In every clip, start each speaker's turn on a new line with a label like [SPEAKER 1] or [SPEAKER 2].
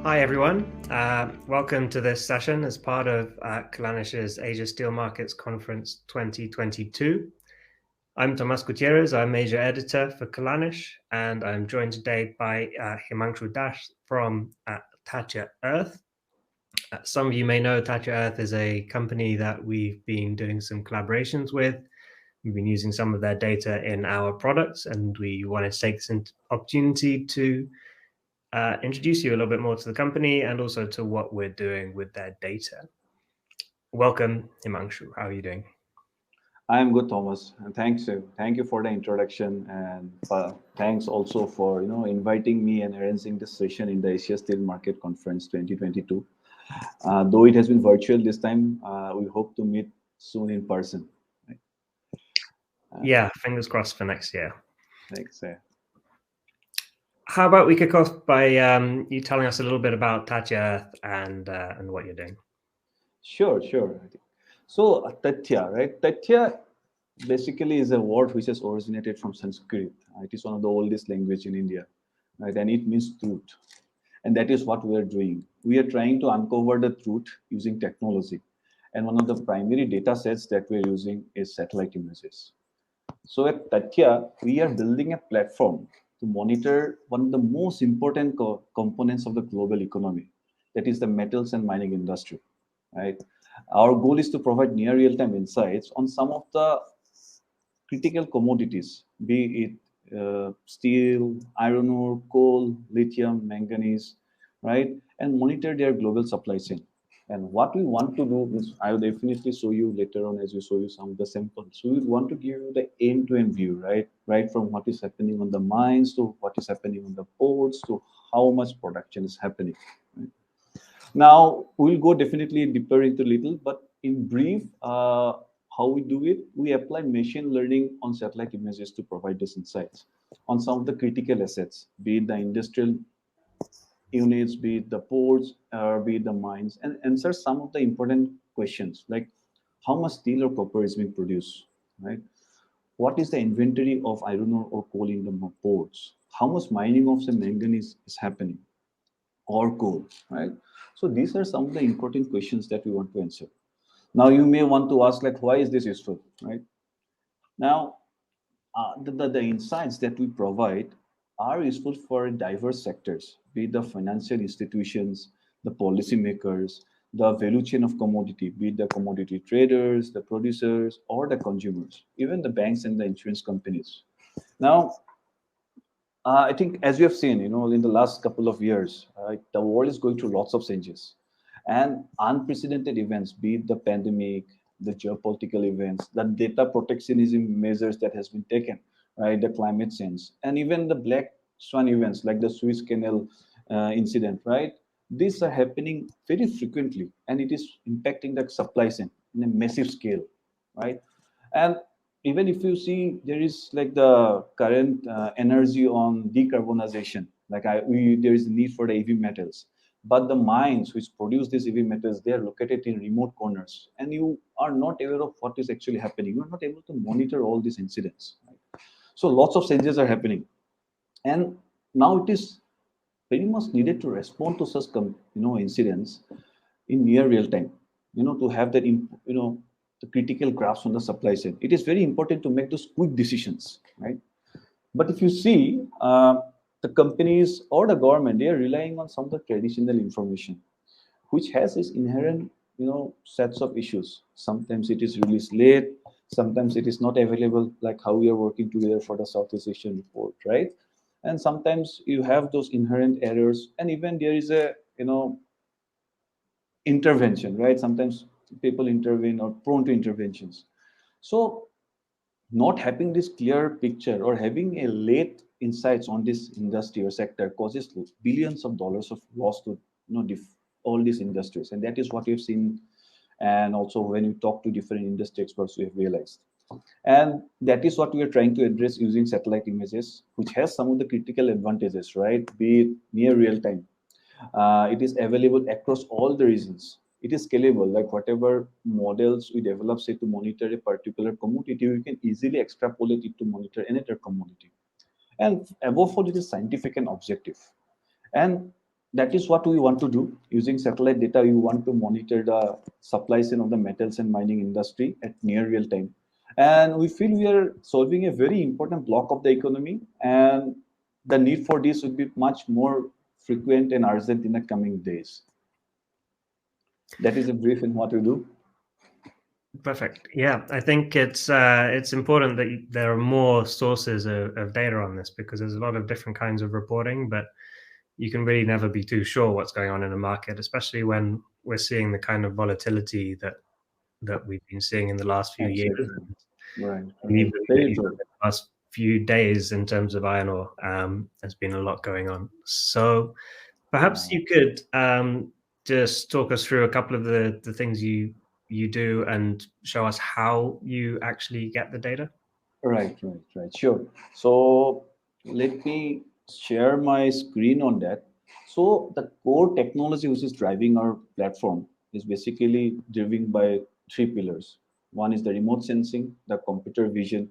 [SPEAKER 1] Hi everyone, welcome to this session as part of Kallanish's Asia Steel Markets Conference 2022. I'm Tomas Gutierrez, I'm Asia Editor for Kallanish, and I'm joined today by Himangshu from Tathya Earth. Some of you may know Tathya Earth is a company that we've been doing some collaborations with. We've been using some of their data in our products, and we want to take this opportunity to introduce you a little bit more to the company and also to what we're doing with their data. Welcome, Himangshu. How are you doing?
[SPEAKER 2] I'm good, Thomas, and thank you for the introduction, and thanks also for inviting me and arranging this session in the Asia Steel Market Conference 2022. Though it has been virtual this time, we hope to meet soon in person. Right?
[SPEAKER 1] Yeah, fingers crossed for next year.
[SPEAKER 2] Thanks.
[SPEAKER 1] How about we kick off by you telling us a little bit about Tathya Earth and what you're doing?
[SPEAKER 2] Sure. So Tathya, right? Tathya basically is a word which has originated from Sanskrit. It is one of the oldest language in India, right? And it means truth. And that is what we are doing. We are trying to uncover the truth using technology. And one of the primary data sets that we're using is satellite images. So at Tathya, we are building a platform to monitor one of the most important components of the global economy, that is the metals and mining industry, right? Our goal is to provide near real-time insights on some of the critical commodities, be it steel, iron ore, coal, lithium, manganese, right? And monitor their global supply chain. And what we want to do is, I will definitely show you later on as we show you some of the samples. So we want to give you the end-to-end view, right? Right from what is happening on the mines to what is happening on the ports to how much production is happening. Right? Now, we'll go definitely deeper into little, but in brief, how we do it, we apply machine learning on satellite images to provide these insights on some of the critical assets, be it the industrial units, be it the ports, or be it the mines, and answer some of the important questions like how much steel or copper is being produced, right? What is the inventory of iron ore or coal in the ports? How much mining of the manganese is happening or coal, right? So these are some of the important questions that we want to answer. Now you may want to ask like, why is this useful, right? Now, the insights that we provide are useful for diverse sectors, be it the financial institutions, the policymakers, the value chain of commodity, be it the commodity traders, the producers, or the consumers, even the banks and the insurance companies. Now, I think as you have seen, in the last couple of years, the world is going through lots of changes and unprecedented events, be it the pandemic, the geopolitical events, the data protectionism measures that has been taken, right, the climate change, and even the black swan events like the Suez Canal incident, right? These are happening very frequently, and it is impacting the supply chain in a massive scale, right? And even if you see, there is like the current energy on decarbonization, like there is a need for the EV metals, but the mines which produce these EV metals, they are located in remote corners, and you are not aware of what is actually happening. You are not able to monitor all these incidents. Right? So lots of changes are happening, and now it is very much needed to respond to such incidents in near real time, to have that the critical grasp on the supply chain. It is very important to make those quick decisions, right? But if you see, the companies or the government, they are relying on some of the traditional information, which has its inherent, sets of issues. Sometimes it is released late, sometimes it is not available, like how we are working together for the Southeast Asian report, right? And sometimes you have those inherent errors, and even there is a, intervention, right? Sometimes people intervene or prone to interventions. So not having this clear picture or having a late insights on this industry or sector causes billions of dollars of loss to all these industries, and that is what we've seen. And also when you talk to different industry experts, we have realized, and that is what we are trying to address using satellite images, which has some of the critical advantages, right? Be it near real time, it is available across all the regions. It is scalable, like whatever models we develop, say, to monitor a particular commodity, we can easily extrapolate it to monitor another commodity. And above all, it is scientific and objective. And that is what we want to do. Using satellite data, we want to monitor the supply chain of the metals and mining industry at near real time. And we feel we are solving a very important block of the economy, and the need for this would be much more frequent and urgent in the coming days. That is a brief in what we do.
[SPEAKER 1] Perfect. Yeah, I think it's important that there are more sources of data on this, because there's a lot of different kinds of reporting, but you can really never be too sure what's going on in a market, especially when we're seeing the kind of volatility that we've been seeing in the last few years,
[SPEAKER 2] Exactly. Right.
[SPEAKER 1] and even
[SPEAKER 2] Very
[SPEAKER 1] in
[SPEAKER 2] true.
[SPEAKER 1] the last few days in terms of iron ore. There's been a lot going on. So perhaps
[SPEAKER 2] Uh,
[SPEAKER 1] you could just talk us through a couple of the things you do and show us how you actually get the data.
[SPEAKER 2] right. Sure. So let me share my screen on that. So the core technology which is driving our platform is basically driven by three pillars. One is the remote sensing, the computer vision,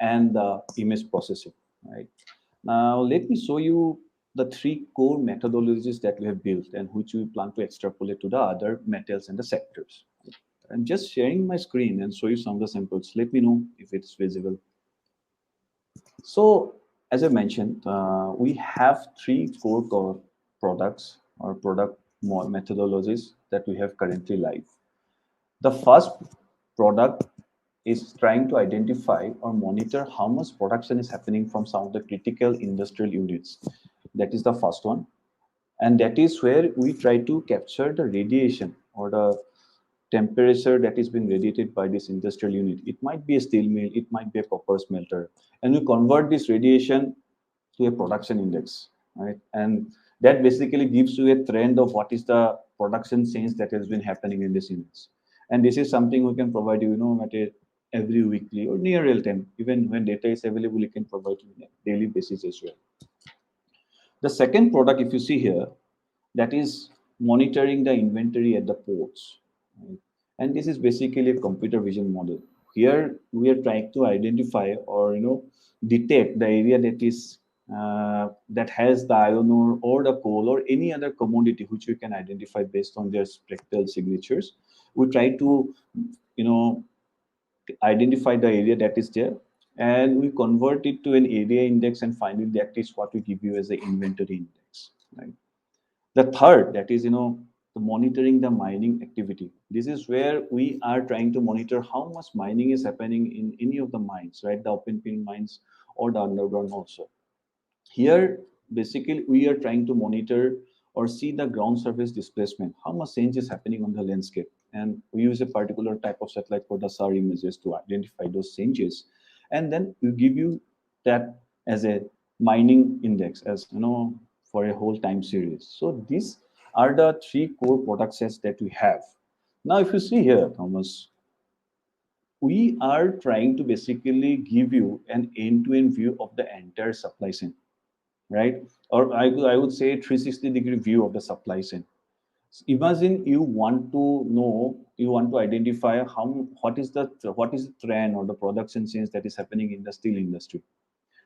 [SPEAKER 2] and the image processing. Right. Now let me show you the three core methodologies that we have built and which we plan to extrapolate to the other metals and the sectors. I'm just sharing my screen and show you some of the samples. Let me know if it's visible. So, as I mentioned, we have three core products or product methodologies that we have currently live. The first product is trying to identify or monitor how much production is happening from some of the critical industrial units. That is the first one. And that is where we try to capture the radiation or the temperature that is being radiated by this industrial unit. It might be a steel mill, it might be a copper smelter, and we convert this radiation to a production index, right? And that basically gives you a trend of what is the production change that has been happening in this units. And this is something we can provide you, at a every weekly or near real time. Even when data is available, we can provide you on a daily basis as well. The second product, if you see here, that is monitoring the inventory at the ports. Right? And this is basically a computer vision model. Here we are trying to identify or detect the area that is that has the iron ore or the coal or any other commodity which we can identify based on their spectral signatures. We try to you know identify the area that is there, and we convert it to an area index, and finally that is what we give you as the inventory index, right? The third, that is the monitoring the mining activity. This is where we are trying to monitor how much mining is happening in any of the mines, right? The open pit mines or the underground also. Here, basically, we are trying to monitor or see the ground surface displacement, how much change is happening on the landscape. And we use a particular type of satellite called the SAR images to identify those changes. And then we give you that as a mining index, as for a whole time series. So these are the three core product sets that we have. Now, if you see here, Thomas, we are trying to basically give you an end-to-end view of the entire supply chain, right? Or I would say 360-degree view of the supply chain. Imagine you want to know, you want to identify what is the trend or the production change that is happening in the steel industry.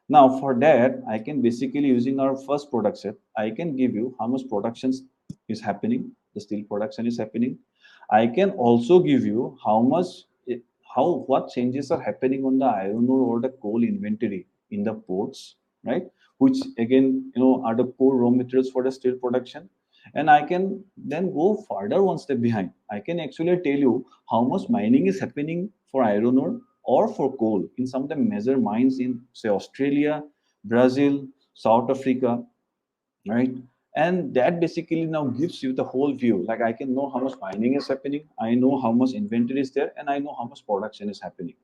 [SPEAKER 2] Now, for that, I can basically using our first product set, I can give you how much production is happening, the steel production is happening. I can also give you how much, what changes are happening on the iron ore or the coal inventory in the ports, right? Which again, are the core raw materials for the steel production. And I can then go further one step behind. I can actually tell you how much mining is happening for iron ore or for coal in some of the major mines in, say, Australia, Brazil, South Africa, right? And that basically now gives you the whole view. Like I can know how much mining is happening, I know how much inventory is there, and I know how much production is happening.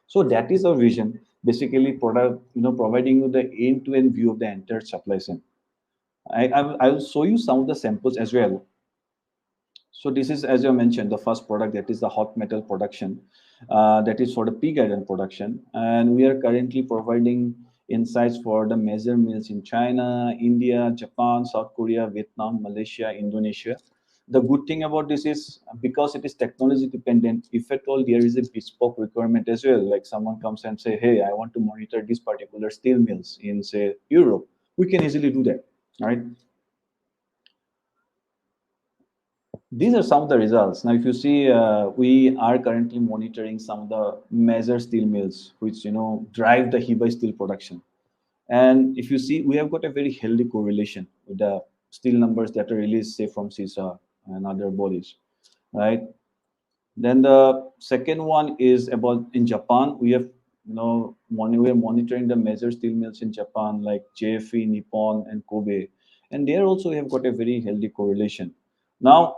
[SPEAKER 2] So that is our vision, basically providing you the end-to-end view of the entire supply chain. I will show you some of the samples as well. So this is, as you mentioned, the first product, that is the hot metal production, that is for the pig iron production, and we are currently providing insights for the major mills in China, India, Japan, South Korea, Vietnam, Malaysia, Indonesia. The good thing about this is because it is technology dependent. If at all there is a bespoke requirement as well, like someone comes and say, "Hey, I want to monitor this particular steel mills in say Europe," we can easily do that, right? These are some of the results. Now, if you see, we are currently monitoring some of the major steel mills, which drive the Hebei steel production. And if you see, we have got a very healthy correlation with the steel numbers that are released, say, from CISA and other bodies, right? Then the second one is about in Japan. We have, we are monitoring the major steel mills in Japan, like JFE, Nippon, and Kobe, and there also we have got a very healthy correlation. Now,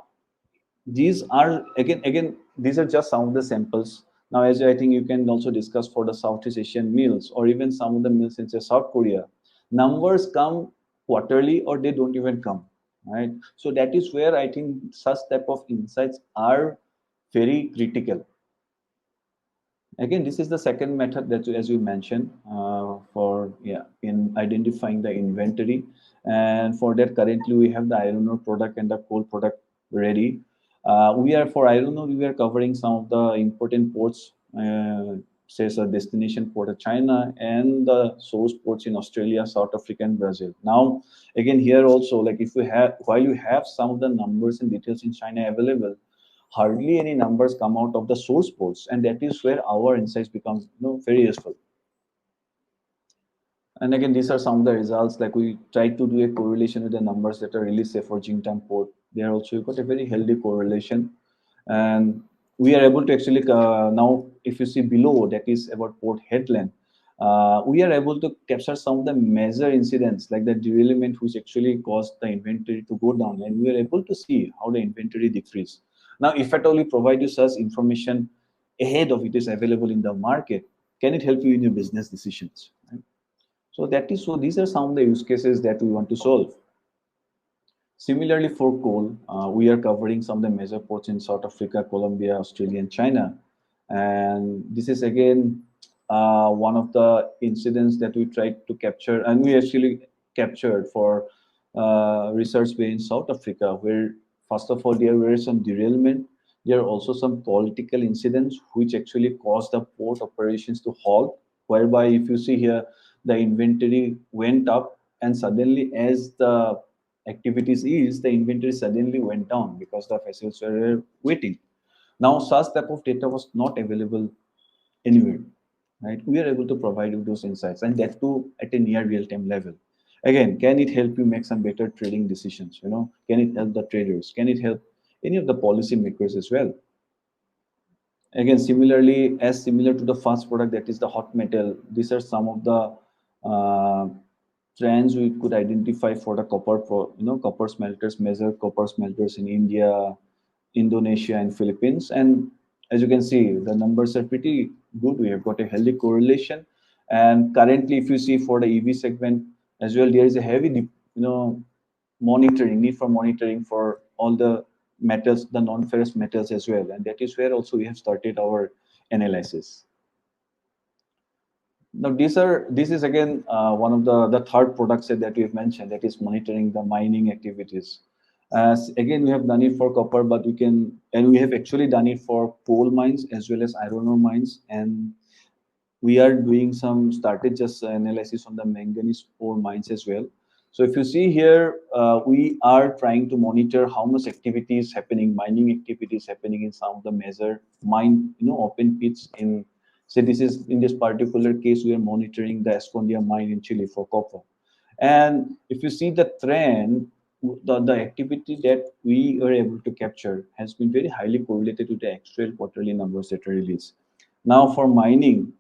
[SPEAKER 2] these are again these are just some of the samples. Now, as I think you can also discuss for the Southeast Asian mills or even some of the mills in say South Korea, numbers come quarterly or they don't even come, right? So that is where I think such type of insights are very critical. Again, this is the second method that, as you mentioned, for in identifying the inventory. And for that, currently we have the iron ore product and the coal product ready. We are for iron ore, we are covering some of the important ports, say a destination port of China and the source ports in Australia, South Africa, and Brazil. Now, again, here also, like if we have, while you have some of the numbers and details in China available, hardly any numbers come out of the source ports, and that is where our insights become very useful. And again, these are some of the results. Like we tried to do a correlation with the numbers that are released, say for Jingtan port. There also you got a very healthy correlation, and we are able to actually now, if you see below, that is about port headland. We are able to capture some of the major incidents like the derailment which actually caused the inventory to go down, and we are able to see how the inventory decreased. Now, if at all we provide you such information ahead of it is available in the market, can it help you in your business decisions? Right? So that is so. These are some of the use cases that we want to solve. Similarly, for coal, we are covering some of the major ports in South Africa, Colombia, Australia, and China. And this is again one of the incidents that we tried to capture, and we actually captured for research bay in South Africa, where first of all there were some derailment. There are also some political incidents which actually caused the port operations to halt. Whereby, if you see here, the inventory went up, and suddenly, as the activities eased, the inventory suddenly went down because the vessels were waiting. Now, such type of data was not available anywhere, right? We are able to provide you those insights, and that too at a near real-time level. Again, can it help you make some better trading decisions? Can it help the traders? Can it help any of the policy makers as well? Again, similarly, as similar to the first product, that is the hot metal, these are some of the trends we could identify for the copper, for copper smelters, major copper smelters in India, Indonesia, and Philippines. And as you can see, the numbers are pretty good. We have got a healthy correlation. And currently, if you see for the EV segment as well, there is a heavy monitoring, need for monitoring for all the metals, the non-ferrous metals as well. And that is where also we have started our analysis. Now, this is again one of the third product set that we have mentioned, that is monitoring the mining activities. As again, we have done it for copper, but we have actually done it for coal mines as well as iron ore mines, and we are doing some started just analysis on the manganese ore mines as well. So if you see here, we are trying to monitor how much activity is happening, mining activity is happening in some of the major mine, open pits in, say this is in this particular case, we are monitoring the Escondia mine in Chile for copper. And if you see the trend, the activity that we were able to capture has been very highly correlated to the actual quarterly numbers that are released. Now for mining,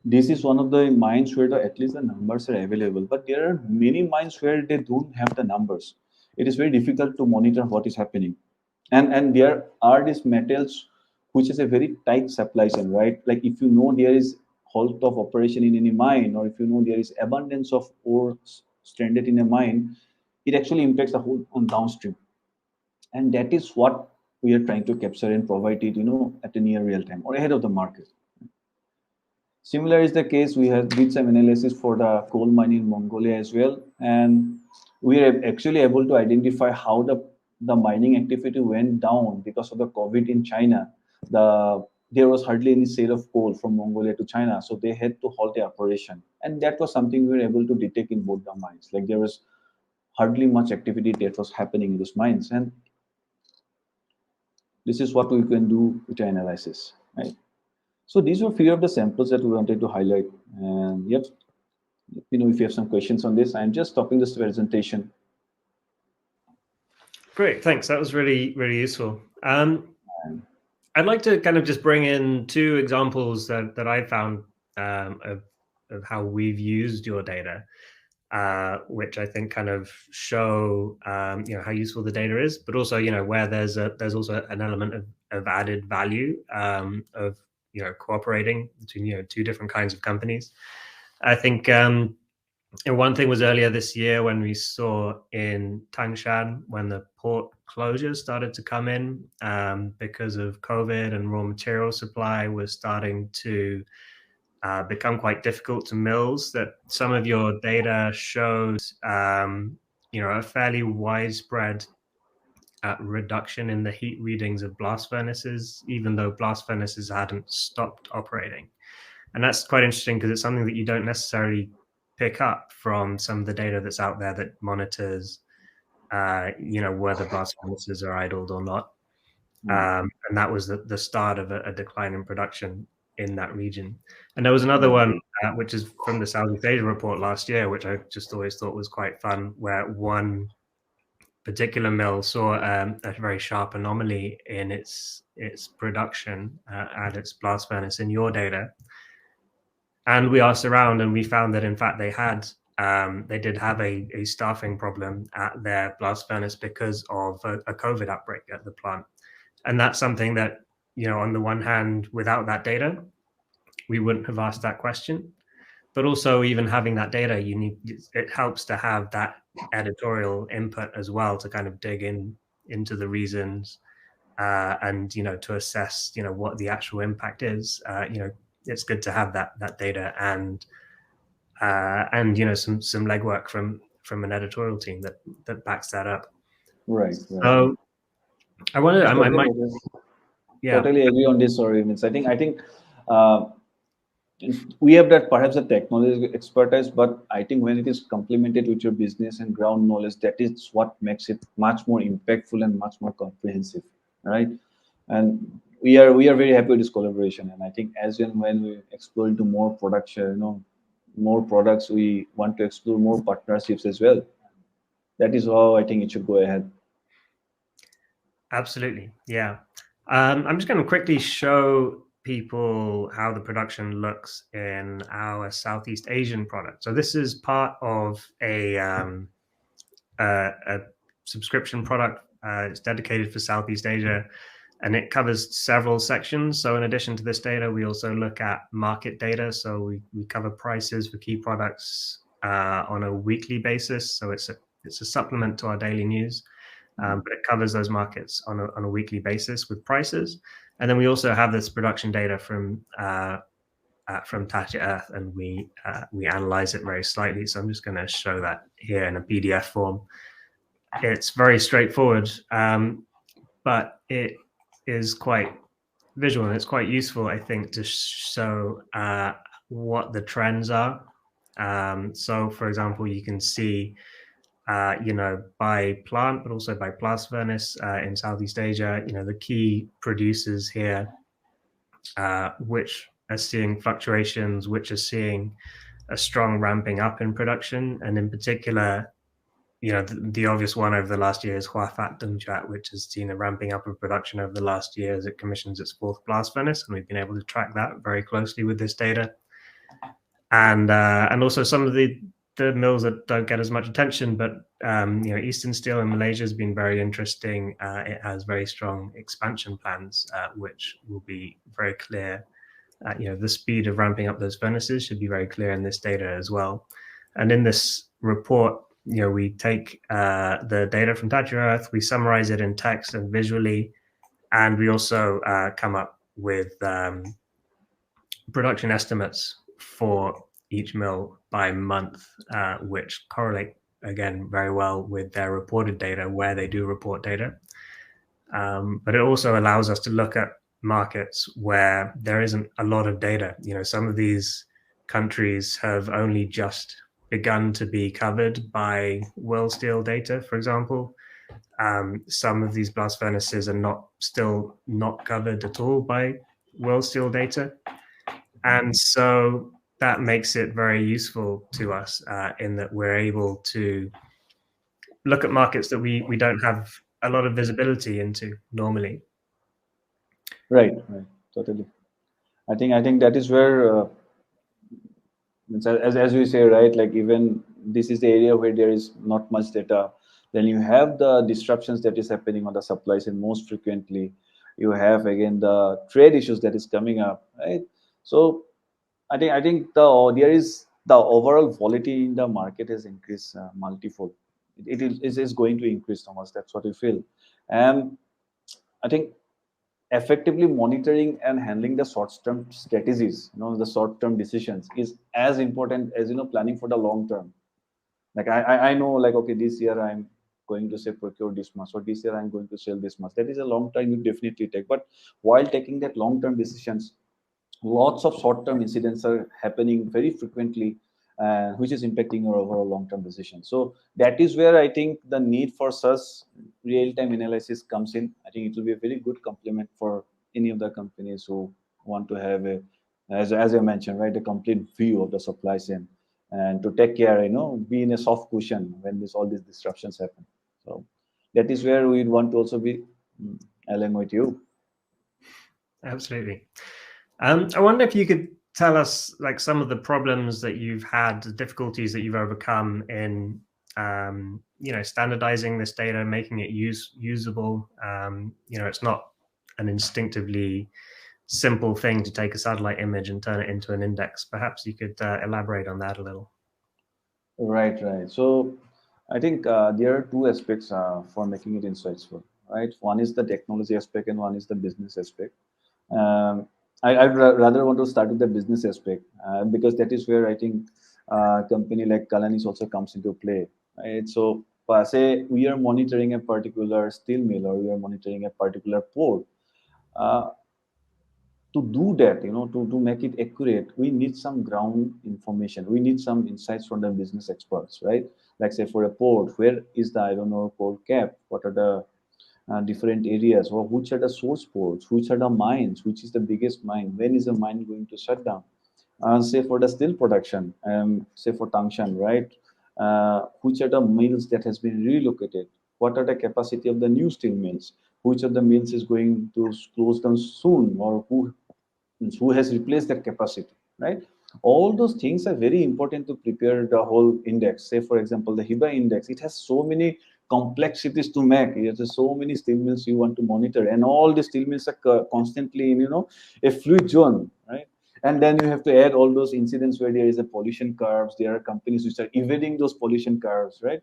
[SPEAKER 2] this is one of the mines where at least the numbers are available, but there are many mines where they don't have the numbers. It is very difficult to monitor what is happening. And there are these metals which is a very tight supply chain, right? Like if you know there is halt of operation in any mine, or if you know there is abundance of ore stranded in a mine, it actually impacts the whole on downstream. And that is what we are trying to capture and provide it, at a near real time or ahead of the market. Similar is the case. We have did some analysis for the coal mine in Mongolia as well, and we are actually able to identify how the mining activity went down because of the COVID in China. There was hardly any sale of coal from Mongolia to China, so they had to halt the operation, and that was something we were able to detect in both the mines. Like there was hardly much activity that was happening in those mines, and This is what we can do with the analysis, right? So these were few of the samples that we wanted to highlight. And yep, if you have some questions on this. I'm just stopping this presentation.
[SPEAKER 1] Great, thanks. That was really, really useful. I'd like to kind of just bring in two examples that I found of how we've used your data, which I think kind of show how useful the data is, but also where there's also an element of added value of cooperating between two different kinds of companies. I think one thing was earlier this year when we saw in Tangshan when the port closures started to come in because of COVID, and raw material supply was starting to become quite difficult to mills, that some of your data shows a fairly widespread reduction in the heat readings of blast furnaces, even though blast furnaces hadn't stopped operating. And that's quite interesting because it's something that you don't necessarily pick up from some of the data that's out there that monitors, whether blast furnaces are idled or not. And that was the start of a decline in production in that region. And there was another one, which is from the Southeast Asia report last year, which I just always thought was quite fun, where one particular mill saw a very sharp anomaly in its production at its blast furnace in your data. And we asked around, and we found that in fact they did have a staffing problem at their blast furnace because of a COVID outbreak at the plant. And that's something that, on the one hand, without that data, we wouldn't have asked that question. But also, even having that data, it helps to have that editorial input as well to kind of dig into the reasons and to assess what the actual impact is. It's good to have that data and some legwork from an editorial team that backs that up.
[SPEAKER 2] Right.
[SPEAKER 1] So I wonder, I might,
[SPEAKER 2] totally agree on this. Sorry, I think we have that perhaps a technology expertise, but I think when it is complemented with your business and ground knowledge, that is what makes it much more impactful and much more comprehensive, right? And we are very happy with this collaboration. And I think as and when we explore into more production, more products, we want to explore more partnerships as well. That is how I think it should go ahead.
[SPEAKER 1] Absolutely, yeah. I'm just going to quickly show people how the production looks in our Southeast Asian product. So this is part of a subscription product. It's dedicated for Southeast Asia, and it covers several sections. So in addition to this data, we also look at market data. So we cover prices for key products on a weekly basis. So it's a supplement to our daily news. But it covers those markets on a weekly basis with prices. And then we also have this production data from Tathya Earth, and we analyze it very slightly. So I'm just going to show that here in a PDF form. It's very straightforward, but it is quite visual, and it's quite useful, I think, to show what the trends are. So, for example, you can see by plant, but also by blast furnace in Southeast Asia, the key producers here, which are seeing fluctuations, which are seeing a strong ramping up in production. And in particular, the obvious one over the last year is Huafat Dongchat, which has seen a ramping up of production over the last year as it commissions its fourth blast furnace. And we've been able to track that very closely with this data. And also some of the mills that don't get as much attention, but Eastern Steel in Malaysia has been very interesting. It has very strong expansion plans, which will be very clear. The speed of ramping up those furnaces should be very clear in this data as well. And in this report, we take the data from Tathya Earth, we summarize it in text and visually, and we also come up with production estimates for each mill by month, which correlate again very well with their reported data where they do report data. But it also allows us to look at markets where there isn't a lot of data. Some of these countries have only just begun to be covered by world steel data, for example. some of these blast furnaces are still not covered at all by world steel data. And so that makes it very useful to us in that we're able to look at markets that we don't have a lot of visibility into normally.
[SPEAKER 2] Right, totally. I think that is where, as we say, right, like even this is the area where there is not much data. Then you have the disruptions that is happening on the supply chain most frequently. You have again the trade issues that is coming up, right? So I think there is the overall volatility in the market has increased multifold. It is going to increase, Thomas. That's what we feel, and I think effectively monitoring and handling the short-term strategies, the short-term decisions is as important as planning for the long term. Like I know, like, okay, this year I'm going to say procure this much, or this year I'm going to sell this much. That is a long time you definitely take. But while taking that long-term decisions, lots of short-term incidents are happening very frequently, which is impacting your overall long-term decision. So that is where I think the need for such real-time analysis comes in. I think it will be a very good complement for any of the companies who want to have as I mentioned, right, a complete view of the supply chain and to take care, be in a soft cushion when all these disruptions happen. So that is where we want to also be along with you.
[SPEAKER 1] Absolutely. I wonder if you could tell us like some of the problems that you've had, the difficulties that you've overcome in standardizing this data, making it usable. It's not an instinctively simple thing to take a satellite image and turn it into an index. Perhaps you could elaborate on that a little.
[SPEAKER 2] Right. So I think there are two aspects for making it insightful, right? One is the technology aspect and one is the business aspect. Um, I'd rather want to start with the business aspect because that is where I think a company like Kallanish also comes into play, right? So say we are monitoring a particular steel mill or we are monitoring a particular port. Uh, to do that, to make it accurate, we need some ground information. We need some insights from the business experts, right? Like say for a port, where is the, I don't know, port cap? What are the different areas? Or which are the source ports? Which are the mines? Which is the biggest mine? When is the mine going to shut down? Say for the steel production, say for Tangshan, right? Which are the mills that has been relocated? What are the capacity of the new steel mills? Which of the mills is going to close down soon, or who has replaced that capacity, right? All those things are very important to prepare the whole index. Say for example the Hiba index, it has so many complexities to make. It has so many steel mills you want to monitor, and all the steel mills are constantly in a fluid zone, right? And then you have to add all those incidents where there is a pollution curves. There are companies which are evading those pollution curves, right?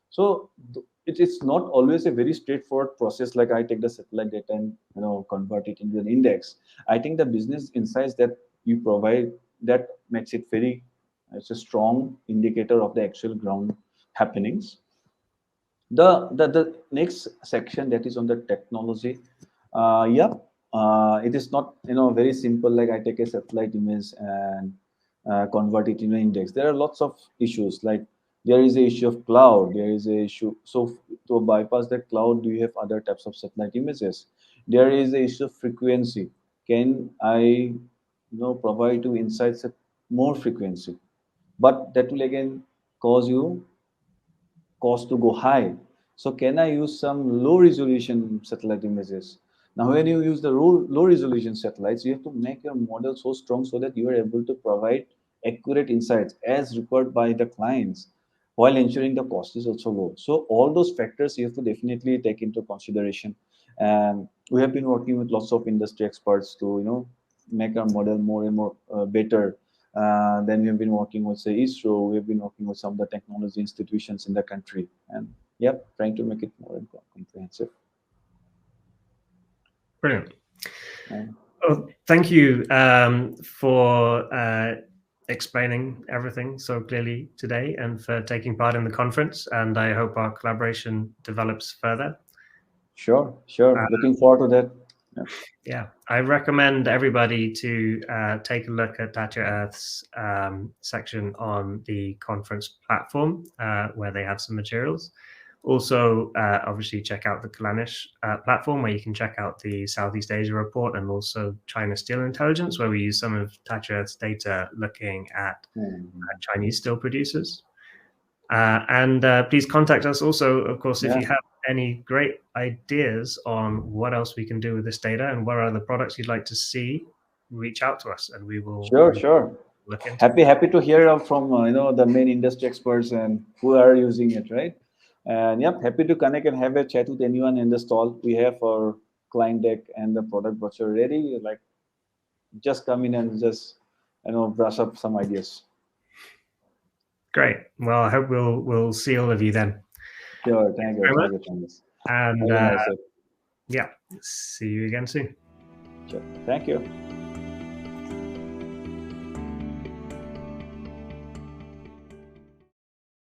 [SPEAKER 2] So it's not always a very straightforward process. Like I take the satellite data and convert it into an index. I think the business insights that you provide, that makes it very, it's a strong indicator of the actual ground happenings. The next section that is on the technology, yeah, it is not very simple. Like I take a satellite image and convert it into an index. There are lots of issues. Like there is a issue of cloud. There is a issue. So to bypass the cloud, do you have other types of satellite images? There is a issue of frequency. Can I provide you insights at more frequency? But that will again cause you cost to go high. So can I use some low resolution satellite images? Now, when you use the low resolution satellites, you have to make your model so strong so that you are able to provide accurate insights as required by the clients while ensuring the cost is also low. So all those factors you have to definitely take into consideration. And we have been working with lots of industry experts to, make our model more and more better. Then we've been working with, say, ISRO. We've been working with some of the technology institutions in the country, and yep, trying to make it more comprehensive.
[SPEAKER 1] Brilliant. Well, thank you for explaining everything so clearly today and for taking part in the conference. And I hope our collaboration develops further.
[SPEAKER 2] Sure. Looking forward to that.
[SPEAKER 1] Yeah, I recommend everybody to take a look at Tathya Earth's section on the conference platform where they have some materials. Also, obviously, check out the Kallanish platform where you can check out the Southeast Asia report and also China Steel Intelligence, where we use some of Tathya Earth's data looking at Chinese steel producers. And please contact us also, of course, if you have any great ideas on what else we can do with this data and what are the products you'd like to see, reach out to us and we will
[SPEAKER 2] sure
[SPEAKER 1] look into
[SPEAKER 2] happy to hear from the main industry experts and who are using it, right? And yep, happy to connect and have a chat with anyone in the stall. We have our client deck and the product brochure ready. Like, just come in and just brush up some ideas.
[SPEAKER 1] Great. Well, I hope we'll see all of you then.
[SPEAKER 2] Sure. Thank you very much.
[SPEAKER 1] And
[SPEAKER 2] nice
[SPEAKER 1] yeah, see you again soon.
[SPEAKER 2] Sure. Thank you.